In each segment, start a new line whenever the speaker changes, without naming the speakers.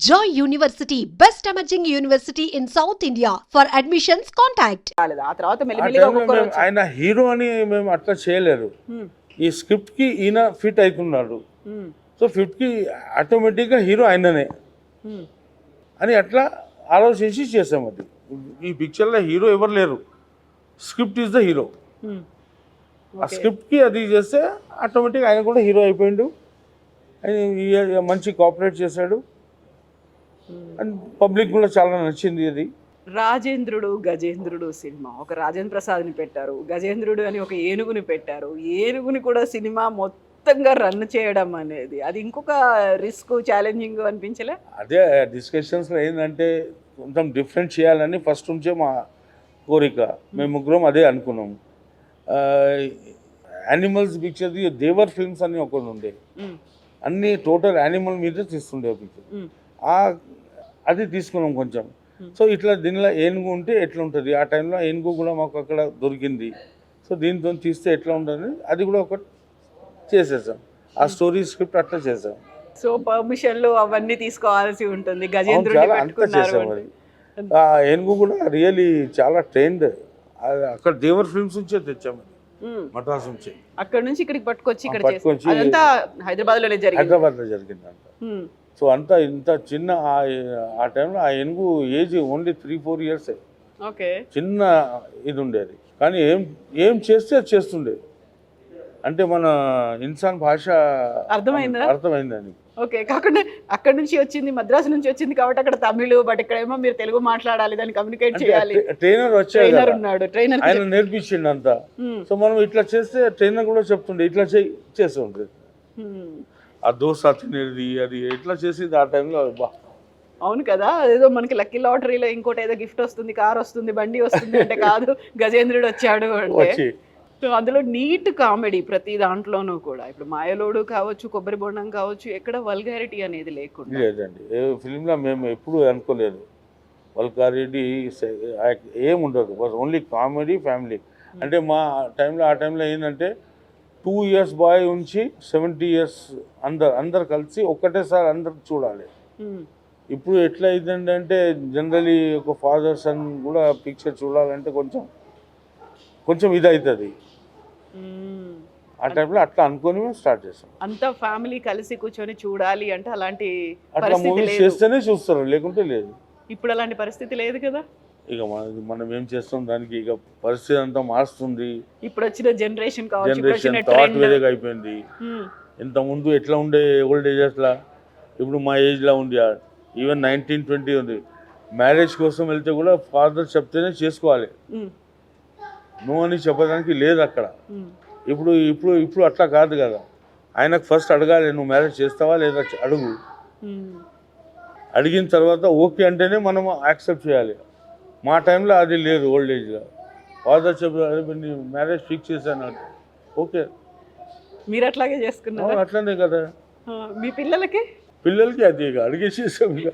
Joy University, best emerging university in South India. For admissions, contact.
రాలేదు. ఆ తర్వాత
ఆ
మెల్లిమెల్లిగా
టైంలో
ఒక్కొక్కరు
మేము ఆయన హీరో అని మేము అట్లా చేయలేరు. ఈ స్క్రిప్ట్కి ఈయన ఫిట్ అవుతున్నాడు, సో ఫిట్కి ఆటోమేటిక్గా హీరో ఆయననే అని అట్లా ఆలోచించి చేసాం. అది ఈ పిక్చర్లో హీరో ఎవరు లేరు, స్క్రిప్ట్ ఈజ్ ద హీరో. ఆ స్క్రిప్ట్కి అది చేస్తే ఆటోమేటిక్గా ఆయన కూడా హీరో అయిపోయిండు. ఆయన మంచి కోఆపరేట్ చేశాడు అండ్ పబ్లిక్ కూడా చాలా నచ్చింది. అది
రాజేంద్రుడు గజేంద్రుడు సినిమా, ఒక రాజేంద్ర ప్రసాద్ని పెట్టారు, గజేంద్రుడు అని ఒక ఏనుగుని పెట్టారు. ఏనుగుని కూడా సినిమా మొత్తంగా రన్ చేయడం అనేది అది ఇంకొక రిస్క్, ఛాలెంజింగ్ అనిపించలే?
అదే డిస్కషన్స్లో ఏంటంటే కొంచెం డిఫరెంట్ చేయాలని ఫస్ట్ నుంచే మా కోరిక. మేము ముగ్గురం అదే అనుకున్నాము. యానిమల్స్ పిక్చర్ది దేవర్ ఫిల్మ్స్ అని ఒకటి ఉండే, అన్ని టోటల్ యానిమల్ మీద తీస్తుండే పిక్చర్. అది తీసుకున్నాం కొంచెం. సో ఇట్లా దీనిలో ఏనుగు ఉంటే ఎట్లా ఉంటుంది, ఆ టైంలో ఏనుగు కూడా మాకు అక్కడ దొరికింది. సో దీంతో తీస్తే ఎట్లా ఉంటుంది అది కూడా ఒకటి చేసేసాం. ఆ స్టోరీ స్క్రిప్ట్ అట్లా చేసాం.
సో పర్మిషన్లు అవన్నీ తీసుకోవాల్సి ఉంటుంది. గజేంద్రుడిని
అంతా చేసాం. అది ఆ ఏనుగు కూడా రియలీ చాలా ట్రైన్డ్. అక్కడ దేవర్ ఫిల్మ్స్ నుంచే తెచ్చాము, మద్రాస్ నుంచి.
అక్కడ నుంచి ఇక్కడికి పట్టుకొచ్చి ఇక్కడ
పట్టుకొచ్చి
అదంతా హైదరాబాద్లోనే జరిగింది.
హైదరాబాద్లో జరిగిందంట. సో అంతా ఇంత చిన్న ఆ టైంలో ఆ ఏనుగు ఏజ్ ఓన్లీ 3-4 years.
ఓకే, చిన్న
ఇది ఉండేది. కానీ ఏం చేస్తే అది చేస్తుండే. అంటే మన ఇన్సాన్ భాష అర్థమైందని.
ఓకే, కాకుండా అక్కడ నుంచి వచ్చింది, మద్రాసు నుంచి వచ్చింది కాబట్టి అక్కడ తమిళ్, బట్ ఇక్కడేమో మీరు తెలుగు మాట్లాడాలి, దాన్ని కమ్యూనికేట్ చేయాలి.
ట్రైనర్ వచ్చాడు,
ఉన్నాడు, ట్రైనర్
ఆయన నేర్పించిండు అంతా. సో మనం ఇట్లా చేస్తే ట్రైనర్ కూడా చెప్తుండే ఇట్లా చేస్తుండే. ఆ దోశ తినేది అది ఎట్లా చేసేది ఆ టైంలో.
అవును కదా, ఏదో మనకి లక్కీ లాటరీలో ఇంకోటి ఏదో గిఫ్ట్ వస్తుంది, కార్ వస్తుంది, బండి వస్తుంది అంటే కాదు, గజేంద్రుడు వచ్చాడు అంటే. సో అందులో నీట్ కామెడీ ప్రతి దాంట్లోనూ కూడా. ఇప్పుడు మాయలోడు కావచ్చు, కొబ్బరి బొండం కావచ్చు, ఎక్కడ వల్గారిటీ అనేది లేకుండా.
లేదండి, ఏ ఫిలింలో మేము ఎప్పుడు అనుకోలేదు వల్గారిటీ ఏముండదు. Only comedy, family. అంటే మా టైంలో ఆ టైంలో ఏంటంటే 2 years బాయ్ నుంచి 70 years అందరు కలిసి ఒక్కటేసారి అందరు చూడాలి. ఇప్పుడు ఎట్లా అయిందంటే జనరలీ ఒక ఫాదర్ సన్ కూడా పిక్చర్ చూడాలంటే కొంచెం ఇది అవుతుంది. ఆ టైంలో అట్లా అనుకొని మేము స్టార్ట్ చేస్తాం.
అంతా ఫ్యామిలీ కలిసి కూర్చొని చూడాలి అంటే అలాంటి
అట్లా మూవీస్ చేస్తేనే చూస్తారు, లేకుంటే లేదు.
ఇప్పుడు అలాంటి పరిస్థితి లేదు కదా.
ఇక మనం ఏం చేస్తాం దానికి, ఇక పరిస్థితి అంతా మారుస్తుంది.
ఇప్పుడు వచ్చిన జనరేషన్
థాట్ వేరేగా అయిపోయింది. ఇంత ముందు ఎట్లా ఉండే ఓల్డ్ ఏజెస్లా, ఇప్పుడు మా ఏజ్లా ఉంది. ఈవెన్ 19-20 ఉంది. మ్యారేజ్ కోసం వెళ్తే కూడా ఫాదర్ చెప్తేనే చేసుకోవాలి, నో అని చెప్పడానికి లేదు అక్కడ. ఇప్పుడు అట్లా కాదు కదా. ఆయనకు ఫస్ట్ అడగాలి, నువ్వు మ్యారేజ్ చేస్తావా లేదా అడుగు. అడిగిన తర్వాత ఓకే అంటేనే మనం యాక్సెప్ట్ చేయాలి. మా టైంలో అది లేదు. ఓల్డ్ ఏజ్లో ఫాదర్ చెప్పారు, మ్యారేజ్ ఫిక్స్ చేశాను, ఓకే.
మీరు అట్లాగే చేసుకున్నారు?
అట్లనే కదా.
మీ పిల్లలకి
అది ఇక అడిగేసేసాం ఇక.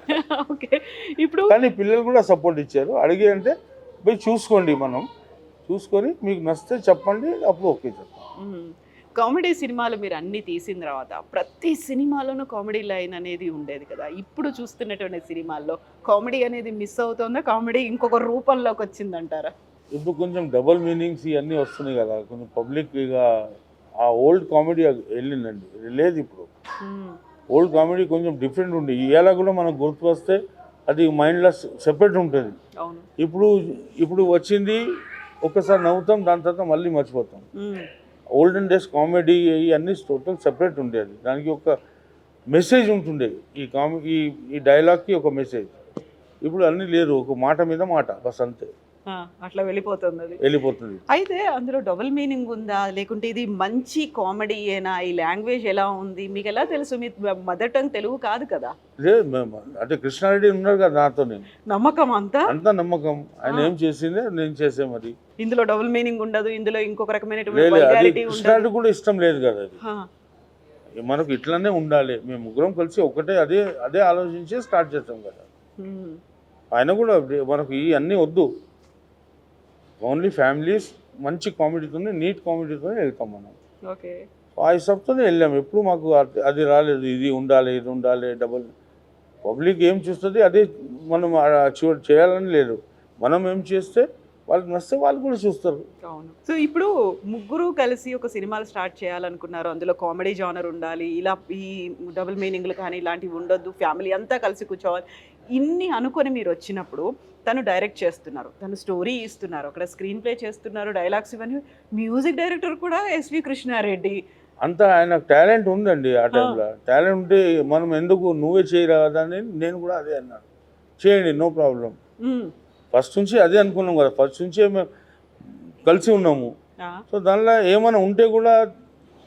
ఓకే, ఇప్పుడు
కానీ పిల్లలు కూడా సపోర్ట్ ఇచ్చారు. అడిగి అంటే పోయి చూసుకోండి, మనం చూసుకొని మీకు నచ్చితే చెప్పండి, అప్పుడు ఓకే చెప్పండి.
కామెడీ సినిమాలు మీరు అన్ని తీసిన తర్వాత ప్రతి సినిమాలోనూ కామెడీ లైన్ అనేది ఉండేది కదా. ఇప్పుడు చూస్తున్నటువంటి సినిమాల్లో కామెడీ అనేది మిస్ అవుతుందా? కామెడీ ఇంకొక రూపంలోకి వచ్చిందంటారా?
ఇప్పుడు కొంచెం డబుల్ మీనింగ్స్ ఇవన్నీ వస్తున్నాయి కదా, కొంచెం పబ్లిక్ ఇక ఆ ఓల్డ్ కామెడీ వెళ్ళిందండి, లేదు. ఇప్పుడు ఓల్డ్ కామెడీ కొంచెం డిఫరెంట్ ఉంది. ఇలా కూడా మనకు గుర్తు వస్తే అది మైండ్లో సెపరేట్ ఉంటుంది. ఇప్పుడు వచ్చింది ఒక్కసారి నవ్వుతాం, దాని తర్వాత మళ్ళీ మర్చిపోతాం. ఓల్డెన్ డేస్ కామెడీ ఇవన్నీ టోటల్ సెపరేట్ ఉండేది. దానికి ఒక మెసేజ్ ఉంటుండే, ఈ డైలాగ్కి ఒక మెసేజ్. ఇప్పుడు అన్నీ లేదు, ఒక మాట మీద మాట బస్, అంతే.
అట్లా వెళ్ళిపోతుంది. అయితే అందులో డబుల్ మీనింగ్ ఉందా, లేకుంటే ఇది మంచి కామెడీ ఏనా? ఈ లాంగ్వేజ్ ఎలా ఉంది మీకు ఎలా తెలుసు? మీ మదర్ టంగ్ తెలుగు కాదు కదా.
లేదు, అంటే కృష్ణారెడ్డి ఉన్నారు కదా నాతో,
నమ్మకం అంతా
నమ్మకం. ఆయన ఏం చేసిందే నేను చేసే. మరి
ఇందులో డబుల్ మీనింగ్ ఉండదు, ఇందులో ఇంకొక రకమైన
కృష్ణారెడ్డి కూడా ఇష్టం లేదు కదా. అది మనకు ఇట్లానే ఉండాలి. మేము ముగ్గురం కలిసి ఒకటే అదే ఆలోచించి స్టార్ట్ చేస్తాం కదా. ఆయన కూడా మనకు ఈ అన్నీ వద్దు, ఓన్లీ ఫ్యామిలీస్, మంచి కామెడీతో, నీట్ కామెడీతో వెళ్తాం మనం. ఆ హిసాబ్తోనే వెళ్ళాము. ఎప్పుడు మాకు అది రాలేదు, ఇది ఉండాలి డబుల్. పబ్లిక్ ఏం చూస్తుంది అదే మనం చేయాలని లేదు. మనం ఏం చేస్తే వాళ్ళకి నచ్చితే వాళ్ళు కూడా చూస్తారు.
అవును. సో ఇప్పుడు ముగ్గురు కలిసి ఒక సినిమాలు స్టార్ట్ చేయాలనుకున్నారు. అందులో కామెడీ జానర్ ఉండాలి. ఇలా ఈ డబుల్ మీనింగ్లు కానీ ఇలాంటివి ఉండొద్దు. ఫ్యామిలీ అంతా కలిసి కూర్చోవాలి. ఇన్ని అనుకొని మీరు వచ్చినప్పుడు తను డైరెక్ట్ చేస్తున్నారు. తను స్టోరీ ఇస్తున్నారు. అక్కడ స్క్రీన్ ప్లే చేస్తున్నారు. డైలాగ్స్ ఇవన్నీ. మ్యూజిక్ డైరెక్టర్ కూడా ఎస్వి కృష్ణారెడ్డి.
అంతా ఆయనకు టాలెంట్ ఉందండి. ఆ టైంలో టాలెంట్ ఉంటే మనం ఎందుకు నువ్వే చేయరాదని నేను కూడా అదే అన్నాను. చేయండి, నో ప్రాబ్లం. ఫస్ట్ నుంచి అదే అనుకున్నాం కదా, ఫస్ట్ నుంచే మేము కలిసి ఉన్నాము. సో దానిలో ఏమైనా ఉంటే కూడా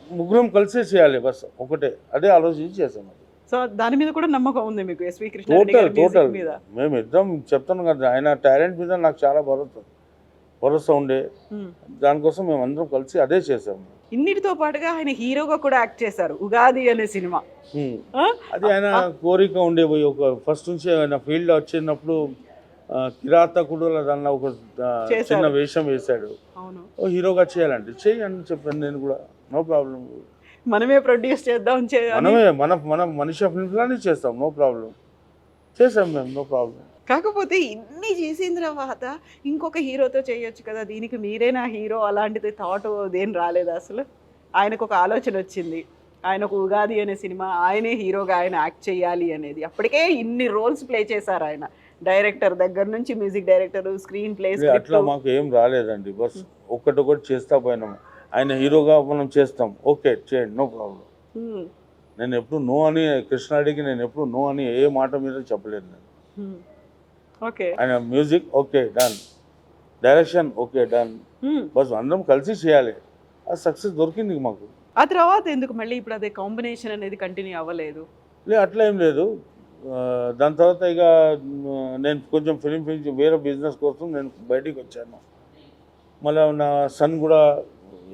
ముగ్గురం కలిసే చేయాలి, బస్ ఒకటే అదే ఆలోచించి చేసాం.
సో దాని మీద కూడా నమ్మకం ఉంది మీకు ఎస్వి కృష్ణారెడ్డి గారి
టోటల్
మ్యూజిక్ మీద?
మేము ఇద్దరం చెప్తాను కదా, ఆయన టాలెంట్ మీద నాకు చాలా భరోసా ఉండే. దానికోసం మేము అందరం కలిసి అదే చేసాము.
ఇన్నిటితో పాటుగా ఆయన హీరోగా కూడా యాక్ట్ చేశారు ఉగాది అనే సినిమా.
అది ఆయన కోరిక ఉండే పోయి ఒక ఫస్ట్ నుంచి ఆయన ఫీల్డ్ వచ్చినప్పుడు కిరాతకుడు దానిలో ఒక చిన్న వేషం వేశాడు. హీరోగా చేయాలంటే చెయ్యి అని చెప్పాను నేను కూడా, నో ప్రాబ్లం.
మనమే ప్రొడ్యూస్ చేద్దాం,
మనమే మన మనిషి ఫిల్మ్స్ లానే చేస్తాం, నో ప్రాబ్లం. చేసాం మేము, నో ప్రాబ్లం.
కాకపోతే ఇన్ని చేసిన తర్వాత ఇంకొక హీరోతో చేయొచ్చు కదా, దీనికి మీరేనా హీరో అలాంటిది థాట్ దేని రాలేదా అసలు? ఆయనకు ఒక ఆలోచన వచ్చింది, ఆయన ఒక ఉగాది అనే సినిమా ఆయనే హీరోగా ఆయన యాక్ట్ చేయాలి అనేది. అప్పటికే ఇన్ని రోల్స్ ప్లే చేశారు ఆయన, డైరెక్టర్ దగ్గర నుంచి మ్యూజిక్ డైరెక్టర్, స్క్రీన్ ప్లే.
అట్లా మాకు ఏం రాలేదండి, బస్ ఒక్కటొకటి చేస్తా పోయినాము. ఆయన హీరోగా మనం చేస్తాం, ఓకే చేయండి, నో ప్రాబ్లం. నేను ఎప్పుడు నో అని కృష్ణారెడ్డికి నేను ఎప్పుడు నో అని ఏ మాట మీద చెప్పలేదు నేను.
ఓకే,
ఆయన music okay done, direction okay done, bus అందరం కలిసి చేయాలి. ఆ సక్సెస్ దొరికింది మాకు.
ఆ తర్వాత ఎందుకు మళ్ళీ ఇప్పుడు అదే కాంబినేషన్ అనేది కంటిన్యూ అవ్వలేదు?
అట్లా ఏం లేదు. దాని తర్వాత ఇక నేను కొంచెం ఫిలిం వేరే బిజినెస్ కోసం నేను బయటికి వచ్చాను. మళ్ళీ నా సన్ కూడా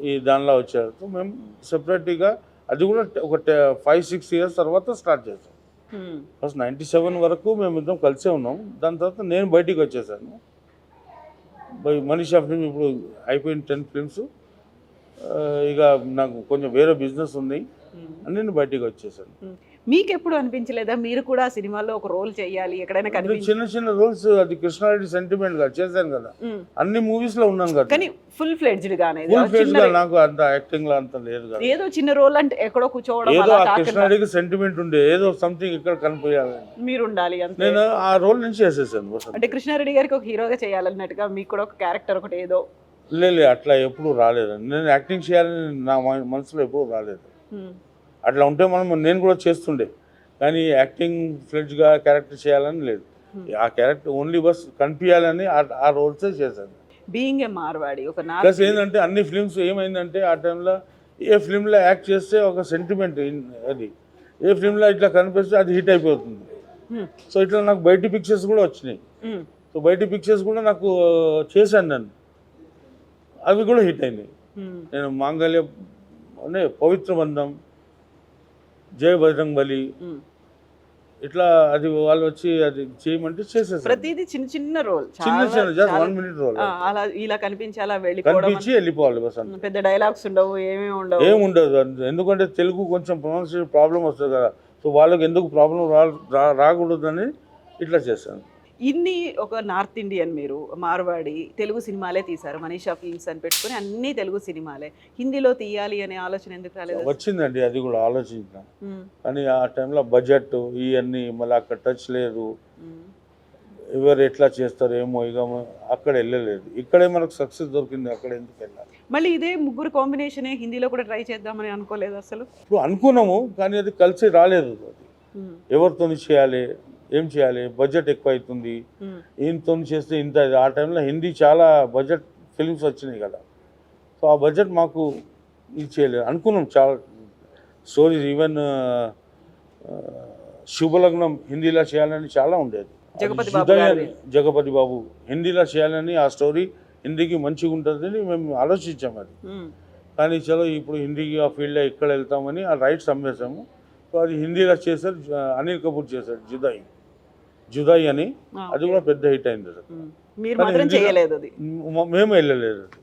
ఈ దానిలో వచ్చారు. సో మేము సెపరేట్గా అది కూడా ఒక 5-6 years తర్వాత స్టార్ట్ చేసాం. ఫస్ట్ 97 వరకు మేము ఇద్దరం కలిసే ఉన్నాం. దాని తర్వాత నేను బయటికి వచ్చేసాను. మనీషా ఫిల్మ్ ఇప్పుడు అయిపోయిన 10 films. ఇక నాకు కొంచెం వేరే బిజినెస్ ఉంది అని నేను బయటికి వచ్చేసాను.
మీకు ఎప్పుడు అనిపించలేదా మీరు కూడా సినిమాలో ఒక రోల్ చేయాలి, ఎక్కడైనా
చిన్న చిన్న రోల్స్? అది కృష్ణారెడ్డి సెంటిమెంట్ గా చేశాను కదా, అన్ని మూవీస్ లో ఉన్నాను కదా.
కానీ ఫుల్ ఫ్లెడ్జ్డ్ గానే
నాకు అంత యాక్టింగ్ లో అంత లేదు కదా.
ఏదో చిన్న రోల్ అంటే ఎక్కడో కూర్చోవడం,
ఏదో కృష్ణారెడ్డికి సెంటిమెంట్ ఉండే, ఏదో సంథింగ్ ఇక్కడ కనిపించాలి,
మీరు ఉండాలి అంతే.
నేను ఆ రోల్ నుంచి చేసేసాను.
అంటే కృష్ణారెడ్డి గారికి ఒక హీరోగా చేయాలన్నట్టుగా మీకు కూడా ఒక క్యారెక్టర్ ఒకటి ఏదో?
లేదు, అట్లా ఎప్పుడు రాలేదు. నేను యాక్టింగ్ చేయాలని నా మనసులో ఎప్పుడు రాలేదు. అట్లా ఉంటే నేను కూడా చేస్తుండే, కానీ యాక్టింగ్ ఫ్లెడ్జ్గా క్యారెక్టర్ చేయాలని లేదు. ఆ క్యారెక్టర్ ఓన్లీ బస్ కనిపించాలని ఆ రోల్సే చేశాను.
బీయింగ్ ఏ మార్వాడి ఒక
ప్లస్ ఏంటంటే అన్ని ఫిల్మ్స్ ఏమైందంటే ఆ టైంలో ఏ ఫిల్మ్లో యాక్ట్ చేస్తే ఒక సెంటిమెంట్, అది ఏ ఫిల్మ్లో ఇట్లా కనిపిస్తే అది హిట్ అయిపోతుంది. సో ఇట్లా నాకు బయట పిక్చర్స్ కూడా వచ్చినాయి. సో బయట పిక్చర్స్ కూడా నాకు చేశాను నేను, అవి కూడా హిట్ అయినాయి. నేను మాంగళ్య అనే పవిత్ర బంధం, జై బజరంగ్ బలి, ఇట్లా అది వాళ్ళు వచ్చి అది చేయమంటే చేసేసారు.
ప్రతిదీ చిన్న చిన్న రోల్,
చిన్న జస్ట్ 1 minute రోల్,
అలా ఇలా కనిపించాలా
కనిపించి వెళ్ళిపోవాలి బస్.
పెద్ద డైలాగ్స్ ఉండవు,
ఏమి ఉండదు. ఎందుకంటే తెలుగు కొంచెం ప్రొనౌన్సియేషన్ ప్రాబ్లం వస్తుంది కదా, సో వాళ్ళకి ఎందుకు ప్రాబ్లం రాకూడదని ఇట్లా చేశాను.
ఇన్ని ఒక నార్త్ ఇండియన్, మీరు మార్వాడి తెలుగు సినిమాలే తీశారు, మనీషా ఫిల్మ్స్ అని పెట్టుకుని అన్ని తెలుగు సినిమాలే. హిందీలో తీయాలి అనే ఆలోచన ఎందుకు రాలేదు?
వచ్చిందండి, అది కూడా ఆలోచించిన, కానీ ఆ టైంలో బడ్జెట్ ఇవన్నీ, మళ్ళీ అక్కడ టచ్ లేదు, ఎవరు ఎట్లా చేస్తారు ఏమో, ఇక అక్కడ వెళ్ళలేదు. ఇక్కడే మనకు సక్సెస్ దొరికింది, అక్కడ ఎందుకు వెళ్ళాలి?
మళ్ళీ ఇదే ముగ్గురు కాంబినేషనే హిందీలో కూడా ట్రై చేద్దామని అనుకోలేదు అసలు?
ఇప్పుడు అనుకున్నాము, కానీ అది కలిసి రాలేదు. అది ఎవరితో చేయాలి, ఏం చేయాలి, బడ్జెట్ ఎక్కువ అవుతుంది, ఈయనతో చేస్తే ఇంత. ఆ టైంలో హిందీ చాలా బడ్జెట్ ఫిల్మ్స్ వచ్చినాయి కదా, సో ఆ బడ్జెట్ మాకు ఇది చేయలేదు. అనుకున్నాం చాలా స్టోరీస్, ఈవెన్ శుభలగ్నం హిందీలో చేయాలని చాలా ఉండేది. జగపతి బాబు హిందీలో చేయాలని, ఆ స్టోరీ హిందీకి మంచిగా ఉంటుందని మేము ఆలోచించాము. అది కానీ చలో ఇప్పుడు హిందీకి ఆ ఫీల్డ్లో ఎక్కడ వెళ్తామని ఆ రైట్స్ అమ్మేసాము. సో అది హిందీలో చేశారు, అనిల్ కపూర్ చేశారు జుదాయి అని, అది కూడా పెద్ద హిట్ అయింది.
మేము వెళ్ళలేదు.